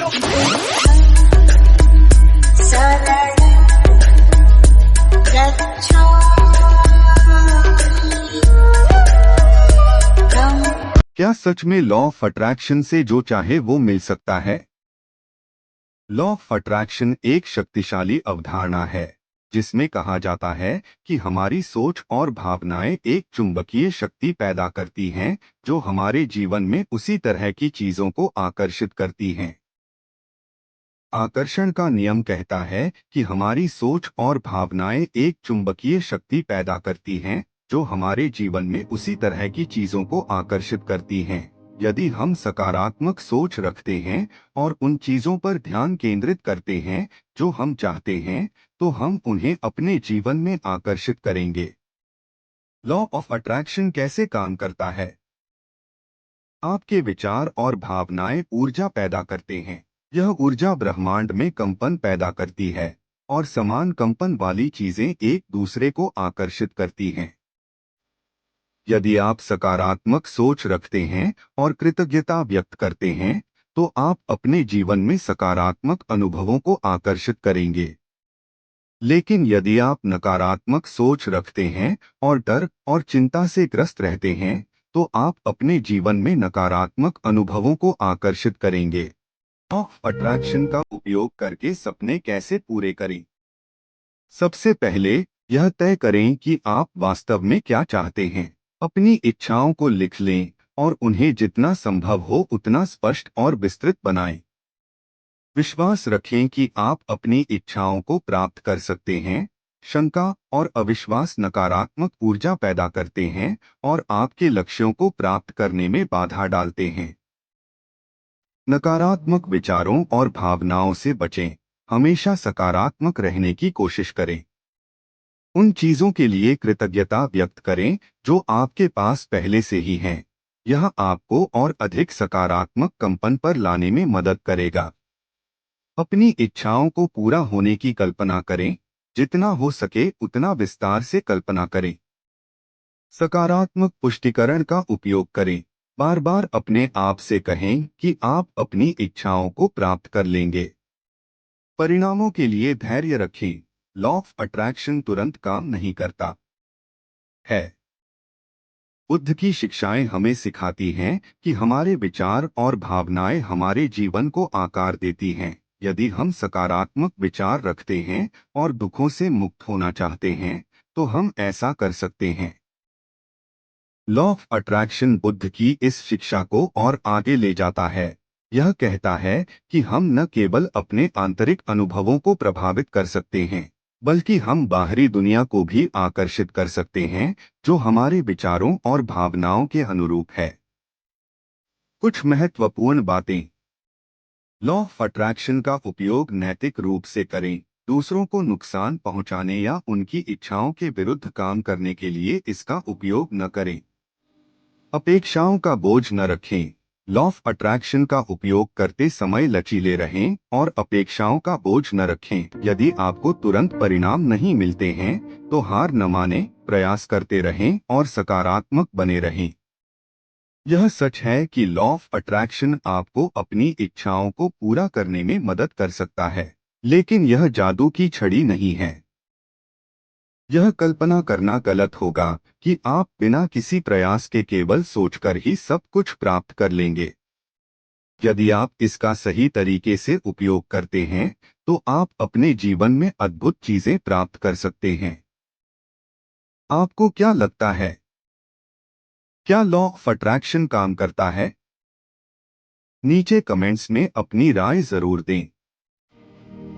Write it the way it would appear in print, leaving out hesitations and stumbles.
क्या सच में law of attraction से जो चाहे वो मिल सकता है? लॉ ऑफ अट्रैक्शन एक शक्तिशाली अवधारणा है जिसमें कहा जाता है कि हमारी सोच और भावनाएं एक चुंबकीय शक्ति पैदा करती हैं जो हमारे जीवन में उसी तरह की चीजों को आकर्षित करती हैं। आकर्षण का नियम कहता है कि हमारी सोच और भावनाएं एक चुंबकीय शक्ति पैदा करती हैं जो हमारे जीवन में उसी तरह की चीजों को आकर्षित करती हैं। यदि हम सकारात्मक सोच रखते हैं और उन चीजों पर ध्यान केंद्रित करते हैं जो हम चाहते हैं, तो हम उन्हें अपने जीवन में आकर्षित करेंगे। लॉ ऑफ अट्रैक्शन कैसे काम करता है? आपके विचार और भावनाएं ऊर्जा पैदा करते हैं। यह ऊर्जा ब्रह्मांड में कंपन पैदा करती है और समान कंपन वाली चीजें एक दूसरे को आकर्षित करती हैं। यदि आप सकारात्मक सोच रखते हैं और कृतज्ञता व्यक्त करते हैं, तो आप अपने जीवन में सकारात्मक अनुभवों को आकर्षित करेंगे। लेकिन यदि आप नकारात्मक सोच रखते हैं और डर और चिंता से ग्रस्त रहते हैं, तो आप अपने जीवन में नकारात्मक अनुभवों को आकर्षिट करेंगे। ऑफ अट्रैक्शन का उपयोग करके सपने कैसे पूरे करें? सबसे पहले यह तय करें कि आप वास्तव में क्या चाहते हैं। अपनी इच्छाओं को लिख लें और उन्हें जितना संभव हो उतना स्पष्ट और विस्तृत बनाएं। विश्वास रखें कि आप अपनी इच्छाओं को प्राप्त कर सकते हैं। शंका और अविश्वास नकारात्मक ऊर्जा पैदा करते हैं और आपके लक्ष्यों को प्राप्त करने में बाधा डालते हैं। नकारात्मक विचारों और भावनाओं से बचें। हमेशा सकारात्मक रहने की कोशिश करें। उन चीजों के लिए कृतज्ञता व्यक्त करें जो आपके पास पहले से ही हैं। यह आपको और अधिक सकारात्मक कंपन पर लाने में मदद करेगा। अपनी इच्छाओं को पूरा होने की कल्पना करें। जितना हो सके उतना विस्तार से कल्पना करें। सकारात्मक पुष्टिकरण का उपयोग करें। बार बार अपने आप से कहें कि आप अपनी इच्छाओं को प्राप्त कर लेंगे। परिणामों के लिए धैर्य रखें। लॉ ऑफ अट्रैक्शन तुरंत काम नहीं करता है। बुद्ध की शिक्षाएं हमें सिखाती हैं कि हमारे विचार और भावनाएं हमारे जीवन को आकार देती हैं। यदि हम सकारात्मक विचार रखते हैं और दुखों से मुक्त होना चाहते हैं, तो हम ऐसा कर सकते हैं। लॉ ऑफ अट्रैक्शन बुद्ध की इस शिक्षा को और आगे ले जाता है। यह कहता है कि हम न केवल अपने आंतरिक अनुभवों को प्रभावित कर सकते हैं, बल्कि हम बाहरी दुनिया को भी आकर्षित कर सकते हैं जो हमारे विचारों और भावनाओं के अनुरूप है। कुछ महत्वपूर्ण बातें। लॉ ऑफ अट्रैक्शन का उपयोग नैतिक रूप से करें। दूसरों को नुकसान पहुंचाने या उनकी इच्छाओं के विरुद्ध काम करने के लिए इसका उपयोग न करें। अपेक्षाओं का बोझ न रखें। लॉ ऑफ अट्रैक्शन का उपयोग करते समय लचीले रहें और अपेक्षाओं का बोझ न रखें। यदि आपको तुरंत परिणाम नहीं मिलते हैं, तो हार न मानें, प्रयास करते रहें और सकारात्मक बने रहें। यह सच है कि लॉ ऑफ अट्रैक्शन आपको अपनी इच्छाओं को पूरा करने में मदद कर सकता है, लेकिन यह जादू की छड़ी नहीं है। यह कल्पना करना गलत होगा कि आप बिना किसी प्रयास के केवल सोचकर ही सब कुछ प्राप्त कर लेंगे। यदि आप इसका सही तरीके से उपयोग करते हैं, तो आप अपने जीवन में अद्भुत चीजें प्राप्त कर सकते हैं। आपको क्या लगता है? क्या लॉ ऑफ अट्रैक्शन काम करता है? नीचे कमेंट्स में अपनी राय जरूर दें।